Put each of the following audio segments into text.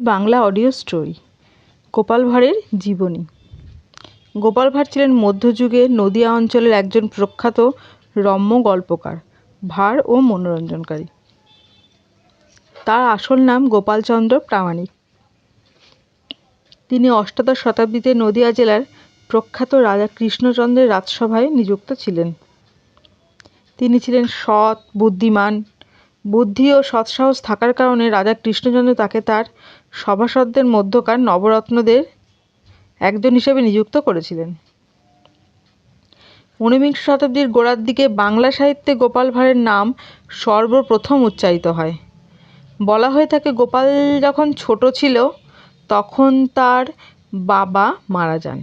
Bangla audio story Gopal ভাঁড়ের জীবনী। গোপাল ভাঁড় ছিলেন মধ্যযুগে নদিয়া অঞ্চলের একজন প্রখ্যাত রম্য গল্পকার, ভাঁড় ও মনোরঞ্জনকারী। তার আসল নাম গোপালচন্দ্র প্রামাণিক। তিনি অষ্টাদশ শতাব্দীতে নদিয়া জেলার প্রখ্যাত রাজা কৃষ্ণচন্দ্রের রাজসভায় নিযুক্ত ছিলেন। তিনি ছিলেন সৎ, বুদ্ধিমান। বুদ্ধি ও সৎসাহস থাকার কারণে রাজা কৃষ্ণচন্দ্র তাকে তার সভাসদদের মধ্যকার নবরত্নদের একজন হিসেবে নিযুক্ত করেছিলেন। ঊনবিংশ শতাব্দীর গোড়ার দিকে বাংলা সাহিত্যে গোপাল ভাঁড়ের নাম সর্বপ্রথম উচ্চারিত হয়। বলা হয়ে থাকে, গোপাল যখন ছোট ছিল তখন তার বাবা মারা যান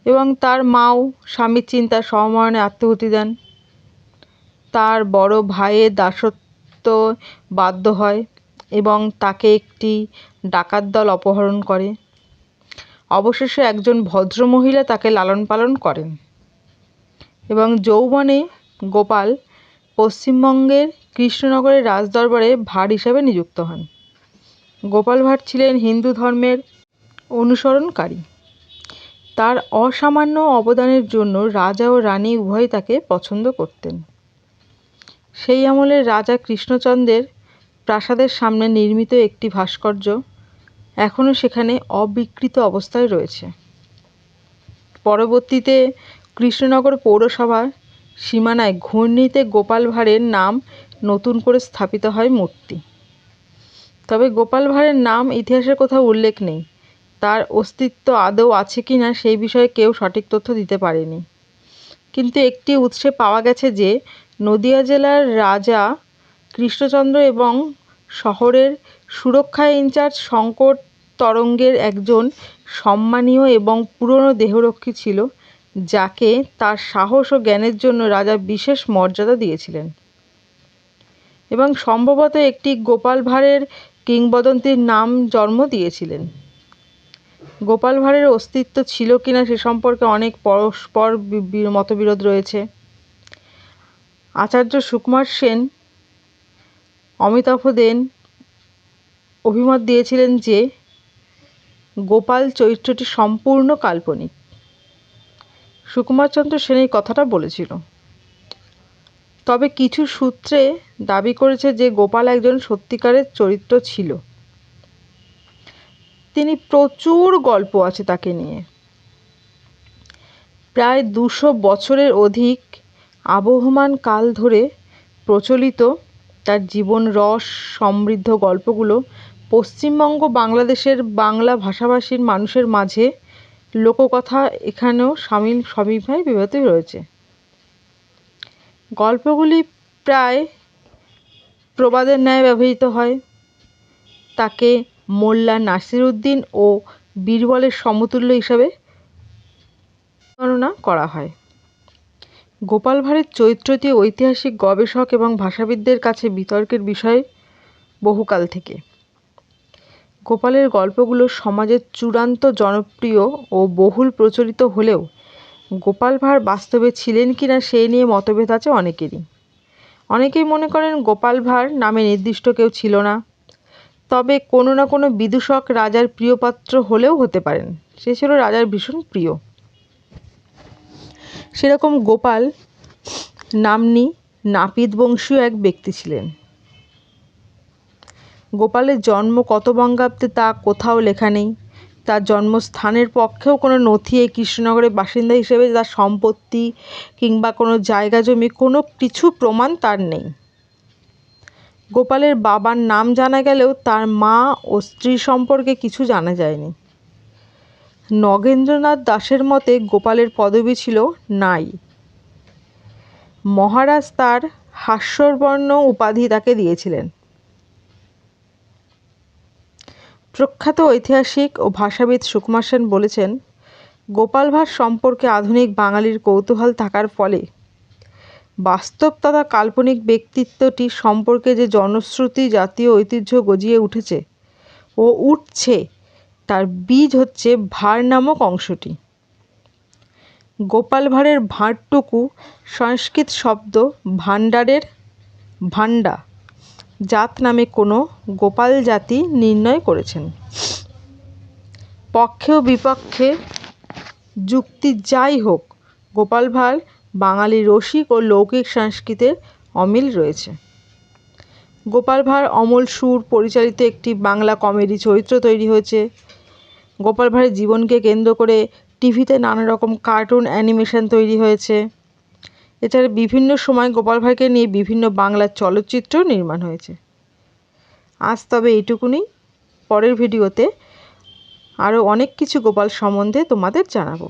এবং তার মাও স্বামীর চিন্তায় সমমরণে আত্মাহুতি দেন। তার বড় ভাইয়ের দাসত্ব বাধ্য হয় এবং তাকে একটি ডাকাত দল অপহরণ করে। অবশেষে একজন ভদ্রমহিলা তাকে লালন পালন করেন এবং যৌবনে গোপাল পশ্চিমবঙ্গের কৃষ্ণনগরের রাজদরবারে ভাঁড় হিসেবে নিযুক্ত হন। গোপাল ভাঁড় ছিলেন হিন্দু ধর্মের অনুসরণকারী। তার অসামান্য অবদানের জন্য রাজা ও রানী উভয়ই তাকে পছন্দ করতেন। সেই আমলের রাজা কৃষ্ণচন্দ্রের প্রাসাদের সামনে নির্মিত একটি ভাস্কর্য এখনও সেখানে অবিকৃত অবস্থায় রয়েছে। পরবর্তীতে কৃষ্ণনগর পৌরসভার সীমানায় ঘূর্ণিতে গোপাল ভাঁড়ের নাম নতুন করে স্থাপিত হয় মূর্তি। তবে গোপাল ভাঁড়ের নাম ইতিহাসের কোথাও উল্লেখ নেই। তার অস্তিত্ব আদৌ আছে কিনা সেই বিষয়ে কেউ সঠিক তথ্য দিতে পারেনি। কিন্তু একটি উৎসে পাওয়া গেছে যে নদিয়া জেলার রাজা কৃষ্ণচন্দ্র এবং শহরের সুরক্ষা ইনচার্জ শঙ্কর তরঙ্গের একজন সম্মানীয় এবং পুরনো দেহরক্ষী ছিল, যাকে তার সাহস ও জ্ঞানের জন্য রাজা বিশেষ মর্যাদা দিয়েছিলেন এবং সম্ভবত একটি গোপাল ভাঁড়ের কিংবদন্তির নাম জন্ম দিয়েছিলেন। গোপাল ভাঁড়ের অস্তিত্ব ছিল কিনা সে সম্পর্কে অনেক পরস্পর মতবিরোধ রয়েছে। আচার্য সুকুমার সেন, অমিতাভ দেন অভিমত দিয়েছিলেন যে গোপাল চরিত্রটি সম্পূর্ণ কাল্পনিক। সুকুমারচন্দ্র সেন এই কথাটা বলেছিল। তবে কিছু সূত্রে দাবি করেছে যে গোপাল একজন সত্যিকারের চরিত্র ছিল। তিনি প্রচুর গল্প আছে তাকে নিয়ে। প্রায় 200 বছরের অধিক আবহমান কাল ধরে প্রচলিত তার জীবন রস সমৃদ্ধ গল্পগুলো পশ্চিমবঙ্গ বাংলাদেশের বাংলা ভাষাভাষীর মানুষের মাঝে লোককথা এখানেও সমিভাবে বিভূত রয়েছে। গল্পগুলি প্রায় প্রবাদের ন্যায় ব্যবহৃত হয়। তাকে মোল্লা নাসিরউদ্দিন ও বীরবলের সমতুল্য হিসাবে গণনা করা হয়। গোপাল ভাঁড়ের চরিত্রটি ঐতিহাসিক গবেষক এবং ভাষাবিদদের কাছে বিতর্কের বিষয় বহুকাল থেকে। গোপালের গল্পগুলো সমাজে চূড়ান্ত জনপ্রিয় ও বহুল প্রচলিত হলেও গোপাল ভাঁড় বাস্তবে ছিলেন কিনা সেই নিয়ে মতভেদ আছে অনেকেরই। অনেকেই মনে করেন গোপাল ভাঁড় নামে নির্দিষ্ট কেউ ছিল না, তবে কোনো না কোনো বিদূষক রাজার প্রিয়পাত্র হলেও হতে পারেন। সে ছিল রাজার ভীষণ প্রিয়। সেরকম গোপাল নাম্নী নাপিত বংশীয় এক ব্যক্তি ছিলেন। গোপালের জন্ম কত বঙ্গাব্দে তা কোথাও লেখা নেই। তার জন্মস্থানের পক্ষেও কোনো নথি এই কৃষ্ণনগরের বাসিন্দা হিসেবে তার সম্পত্তি কিংবা কোনো জায়গা জমি কোনো কিছু প্রমাণ তার নেই। গোপালের বাবার নাম জানা গেলেও তার মা ও স্ত্রী সম্পর্কে কিছু জানা যায়নি। নগেন্দ্রনাথ দাসের মতে গোপালের পদবি ছিল নাই। মহারাজ তার হাস্যবর্ণ উপাধি তাকে দিয়েছিলেন। প্রখ্যাত ঐতিহাসিক ও ভাষাবিদ সুকুমার সেন বলেছেন, গোপাল ভাঁড় সম্পর্কে আধুনিক বাঙালির কৌতূহল থাকার ফলে বাস্তব তথা কাল্পনিক ব্যক্তিত্বটি সম্পর্কে যে জনশ্রুতি জাতীয় ঐতিহ্য গজিয়ে উঠেছে ও উঠছে তার বীজ হচ্ছে ভাঁড় নামক অংশটি। গোপাল ভাঁড়ের ভাঁড়টুকু সংস্কৃত শব্দ ভাণ্ডারের ভাণ্ডা জাত নামে কোনো গোপাল জাতি নির্ণয় করেছেন। পক্ষে ও বিপক্ষে যুক্তি যাই হোক, গোপাল ভাঁড় বাঙালি রসিক ও লৌকিক সংস্কৃতির অমিল রয়েছে। গোপাল ভাঁড় অমল সুর পরিচালিত একটি বাংলা কমেডি চরিত্র তৈরি হয়েছে। গোপাল ভাঁড়ের জীবনকে কেন্দ্র করে টিভিতে নানা রকম কার্টুন অ্যানিমেশন তৈরি হয়েছে। এছাড়া বিভিন্ন সময় গোপাল ভাঁড়কে নিয়ে বিভিন্ন বাংলা চলচ্চিত্রও নির্মাণ হয়েছে। আজ তবে এইটুকুনি। পরের ভিডিওতে আরও অনেক কিছু গোপাল সম্বন্ধে তোমাদের জানাবো।